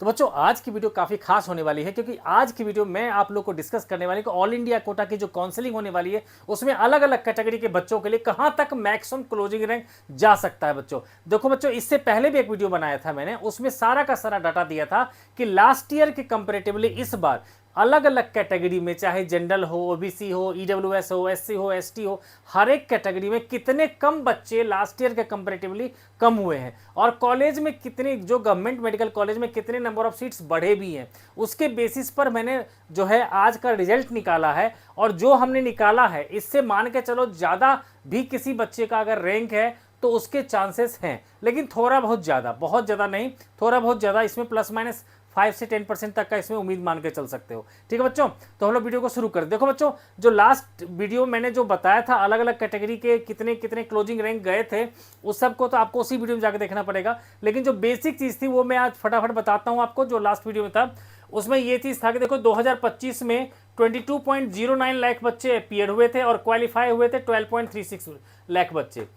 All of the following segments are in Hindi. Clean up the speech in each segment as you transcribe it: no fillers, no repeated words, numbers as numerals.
तो बच्चों आज की वीडियो काफ़ी खास होने वाली है क्योंकि आज की वीडियो में आप लोग को डिस्कस करने वाली कि ऑल इंडिया कोटा की जो काउंसलिंग होने वाली है उसमें अलग अलग कैटेगरी के बच्चों के लिए कहां तक मैक्सिमम क्लोजिंग रैंक जा सकता है। बच्चों देखो बच्चों, इससे पहले भी एक वीडियो बनाया था मैंने, उसमें सारा का सारा डाटा दिया था कि लास्ट ईयर के कंपेरेटिवली इस बार अलग अलग कैटेगरी में, चाहे जनरल हो, ओबीसी हो, ईडब्ल्यूएस हो, एससी हो, एसटी हो, हर एक कैटेगरी में कितने कम बच्चे लास्ट ईयर के कंपैरेटिवली कम हुए हैं और कॉलेज में कितने, जो गवर्नमेंट मेडिकल कॉलेज में कितने नंबर ऑफ सीट्स बढ़े भी हैं, उसके बेसिस पर मैंने जो है आज का रिजल्ट निकाला है। और जो हमने निकाला है इससे मान के चलो ज़्यादा भी किसी बच्चे का अगर रैंक है तो उसके चांसेस हैं, लेकिन थोड़ा बहुत ज़्यादा, बहुत ज़्यादा नहीं, थोड़ा बहुत ज़्यादा, इसमें प्लस माइनस 5 से 10% तक का इसमें उम्मीद मान के चल सकते हो। ठीक है बच्चों, तो हम लोग वीडियो को शुरू करें। देखो बच्चों, जो लास्ट वीडियो मैंने जो बताया था अलग अलग कैटेगरी के कितने कितने क्लोजिंग रैंक गए थे, उस सब को तो आपको उसी वीडियो में जाकर देखना पड़ेगा, लेकिन जो बेसिक चीज़ थी वो मैं आज फटाफट बताता हूँ आपको। जो लास्ट वीडियो में था उसमें ये चीज़ था कि देखो 2025 में 22.09 लाख बच्चे अपीयर हुए थे और क्वालिफाई हुए थे 12.36 लाख बच्चे,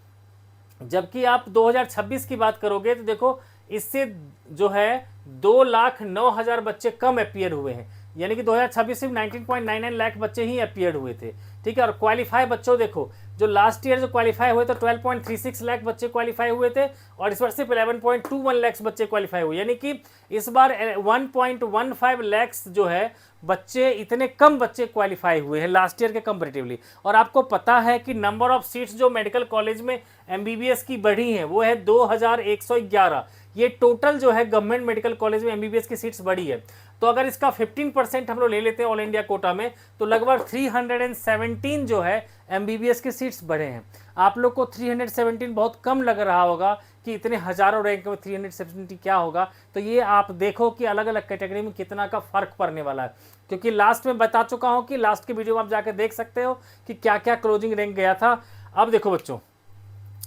जबकि आप 2026 की बात करोगे तो देखो इससे जो है 2,09,000 बच्चे कम अपीयर हुए हैं, यानी कि 2026 सिर्फ 19.99 लाख बच्चे ही अपीयर हुए थे। ठीक है, और क्वालिफाई बच्चों देखो, जो लास्ट ईयर जो क्वालिफाई हुए तो 12.36 लाख बच्चे क्वालिफाई हुए थे और इस बार सिर्फ 11.21 लाख बच्चे क्वालिफाई हुए, यानी कि इस बार 1.15 लाख जो है बच्चे, इतने कम बच्चे क्वालिफाई हुए हैं लास्ट ईयर के कंपैरेटिवली। और आपको पता है कि नंबर ऑफ सीट्स जो मेडिकल कॉलेज में एमबीबीएस की बढ़ी हैं वो है 2111, ये टोटल जो है गवर्नमेंट मेडिकल कॉलेज में एमबीबीएस की सीट्स बढ़ी है। तो अगर इसका 15% हम लोग ले लेते हैं ऑल इंडिया कोटा में तो लगभग 317 जो है एमबीबीएस की सीट्स बढ़े हैं। आप लोग को 317 बहुत कम लग रहा होगा कि इतने हजारों रैंक में 370 क्या होगा, तो ये आप देखो कि अलग अलग कैटेगरी में कितना का फर्क पड़ने वाला है, क्योंकि लास्ट में बता चुका हूं कि लास्ट की वीडियो में आप जाकर देख सकते हो कि क्या क्या क्लोजिंग रैंक गया था। अब देखो बच्चों,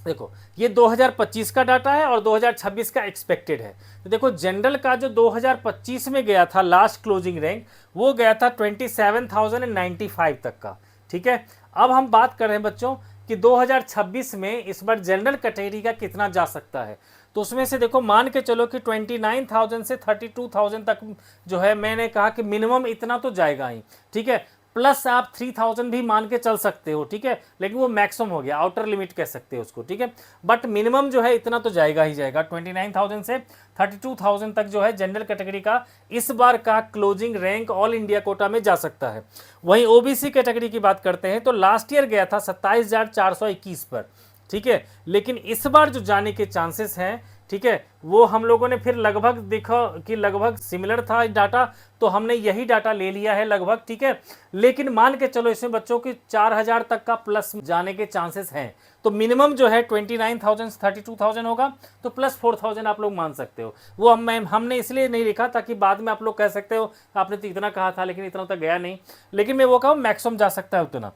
देखो ये 2025 का डाटा है और 2026 का एक्सपेक्टेड है। तो देखो जनरल का जो 2025 में गया था लास्ट क्लोजिंग रैंक वो गया था 27,095 तक का। ठीक है, अब हम बात कर रहे हैं बच्चों कि 2026 में इस बार जनरल कैटेगरी का कितना जा सकता है। तो उसमें से देखो मान के चलो कि 29,000 से 32,000 तक जो है, मैंने कहा कि मिनिमम इतना तो जाएगा ही। ठीक है, प्लस आप 3,000 भी मान के चल सकते हो। ठीक है, लेकिन वो मैक्सिमम हो गया, आउटर लिमिट कह सकते हो उसको। ठीक है, बट मिनिमम जो है इतना तो जाएगा ही जाएगा, 29,000 से 32,000 तक जो है जनरल कैटेगरी का इस बार का closing rank all India quota में जा सकता है। वहीं ओबीसी कैटेगरी की बात करते हैं तो लास्ट ईयर गया था 27,421 पर। ठीक है, लेकिन इस बार जो जाने के चांसेस हैं, ठीक है, वो हम लोगों ने फिर लगभग देखा कि लगभग सिमिलर था डाटा, तो हमने यही डाटा ले लिया है लगभग। ठीक है, लेकिन मान के चलो इसमें बच्चों की 4,000 तक का प्लस जाने के चांसेस हैं, तो मिनिमम जो है 29,000 से 32,000 होगा, तो प्लस 4,000 आप लोग मान सकते हो। वो हमने इसलिए नहीं लिखा ताकि बाद में आप लोग कह सकते हो आपने तो इतना कहा था लेकिन इतना तक गया नहीं, लेकिन मैं वो कहूँ मैक्सिमम जा सकता है उतना।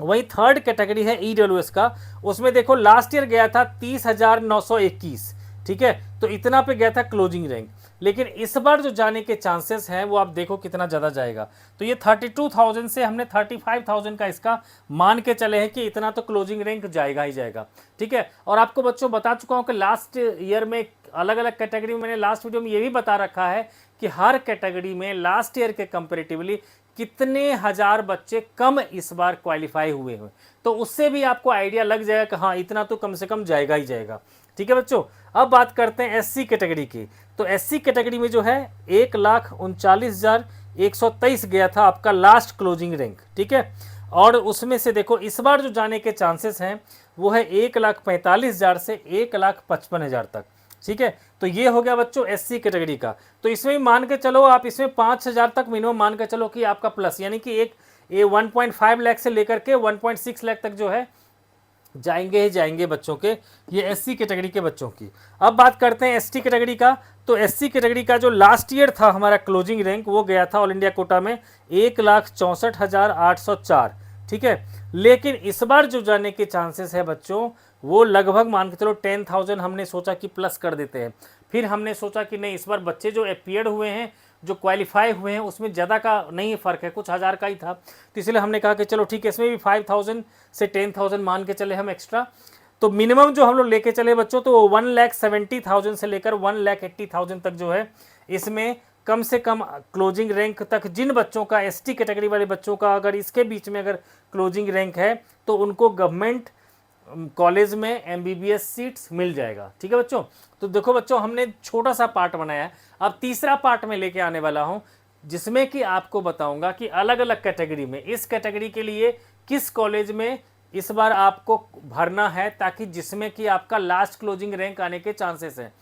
वही थर्ड कैटेगरी है ईडब्ल्यूएस का, उसमें देखो लास्ट ईयर गया था 30,921। ठीक है, तो इतना पे गया था क्लोजिंग रैंक, लेकिन इस बार जो जाने के चांसेस हैं वो आप देखो कितना ज़्यादा जाएगा। तो ये 32,000 से हमने 35,000 का इसका मान के चले हैं कि इतना तो क्लोजिंग रैंक जाएगा ही जाएगा। ठीक है, और आपको बच्चों बता चुका हूँ कि लास्ट ईयर में अलग अलग कैटेगरी में, मैंने लास्ट वीडियो में ये भी बता रखा है कि हर कैटेगरी में लास्ट ईयर के कंपेरेटिवली कितने हजार बच्चे कम इस बार क्वालिफाई हुए हैं, तो उससे भी आपको आइडिया लग जाएगा कि हाँ इतना तो कम से कम जाएगा ही जाएगा। ठीक है बच्चों, अब बात करते हैं एससी कैटेगरी की। तो एससी कैटेगरी में जो है 1,39,123 गया था आपका लास्ट क्लोजिंग रैंक। ठीक है, और उसमें से देखो इस बार जो जाने के चांसेस हैं वो है 1,45,000 से 1,55,000 तक। ठीक है, तो ये हो गया बच्चों एससी कैटेगरी का। तो इसमें मान के चलो आप, इसमें 5,000 तक मिनिमम मान के चलो कि आपका प्लस, यानी कि एक 1.5 लाख से लेकर के 1.6 लाख तक जो है जाएंगे ही जाएंगे बच्चों के, ये एससी कैटेगरी के बच्चों की। अब बात करते हैं एसटी कैटेगरी का। तो एससी कैटेगरी का जो लास्ट ईयर था हमारा क्लोजिंग रैंक वो गया था ऑल इंडिया कोटा में 1,64,804। ठीक है, लेकिन इस बार जो जाने के चांसेस है बच्चों वो लगभग मान के चलो 10,000 हमने सोचा कि प्लस कर देते हैं। फिर हमने सोचा कि नहीं, इस बार बच्चे जो अपीयर्ड हुए हैं, जो क्वालिफाई हुए हैं, उसमें ज़्यादा का नहीं फ़र्क है, कुछ हज़ार का ही था, तो इसलिए हमने कहा कि चलो ठीक है इसमें भी 5,000 से 10,000 मान के चले हम एक्स्ट्रा। तो मिनिमम जो हम लोग लेके चले बच्चों तो 1,70,000 से लेकर 1,80,000 तक जो है इसमें कम से कम क्लोजिंग रैंक तक जिन बच्चों का एसटी कैटेगरी वाले बच्चों का अगर इसके बीच में अगर क्लोजिंग रैंक है तो उनको गवर्नमेंट कॉलेज में एमबीबीएस सीट्स मिल जाएगा। ठीक है बच्चों, तो देखो बच्चों हमने छोटा सा पार्ट बनाया है, अब तीसरा पार्ट में लेके आने वाला हूं जिसमें कि आपको बताऊंगा कि अलग अलग कैटेगरी में इस कैटेगरी के लिए किस कॉलेज में इस बार आपको भरना है, ताकि जिसमें कि आपका लास्ट क्लोजिंग रैंक आने के चांसेस हैं।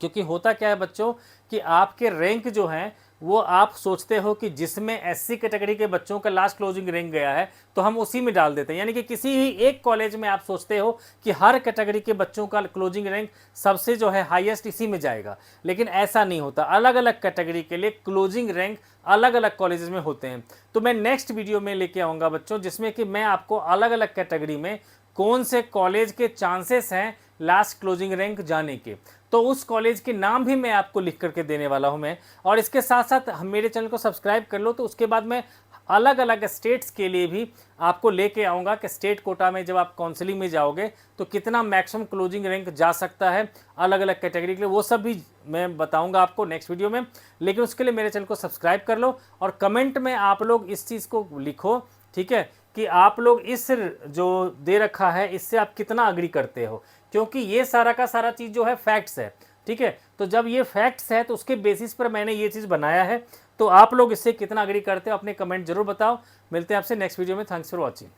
क्योंकि होता क्या है बच्चों कि आपके रैंक जो हैं वो आप सोचते हो कि जिसमें एससी कैटेगरी के बच्चों का लास्ट क्लोजिंग रैंक गया है तो हम उसी में डाल देते हैं, यानी कि किसी ही एक कॉलेज में आप सोचते हो कि हर कैटेगरी के बच्चों का क्लोजिंग रैंक सबसे जो है हाईएस्ट इसी में जाएगा, लेकिन ऐसा नहीं होता। अलग अलग कैटेगरी के लिए क्लोजिंग रैंक अलग अलग कॉलेजेस में होते हैं। तो मैं नेक्स्ट वीडियो में लेके आऊँगा बच्चों, जिसमें कि मैं आपको अलग अलग कैटेगरी में कौन से कॉलेज के चांसेस हैं लास्ट क्लोजिंग रैंक जाने के, तो उस कॉलेज के नाम भी मैं आपको लिख करके देने वाला हूं मैं। और इसके साथ साथ मेरे चैनल को सब्सक्राइब कर लो, तो उसके बाद मैं अलग अलग स्टेट्स के लिए भी आपको लेके आऊँगा कि स्टेट कोटा में जब आप काउंसलिंग में जाओगे तो कितना मैक्सिमम क्लोजिंग रैंक जा सकता है अलग अलग कैटेगरी के लिए, वो सब भी मैं बताऊंगा आपको नेक्स्ट वीडियो में। लेकिन उसके लिए मेरे चैनल को सब्सक्राइब कर लो और कमेंट में आप लोग इस चीज़ को लिखो, ठीक है, कि आप लोग इस जो दे रखा है इससे आप कितना अग्री करते हो, क्योंकि ये सारा का सारा चीज़ जो है फैक्ट्स है। ठीक है, तो जब ये फैक्ट्स है तो उसके बेसिस पर मैंने ये चीज़ बनाया है, तो आप लोग इससे कितना अग्री करते हो अपने कमेंट जरूर बताओ। मिलते हैं आपसे नेक्स्ट वीडियो में। Thanks for watching.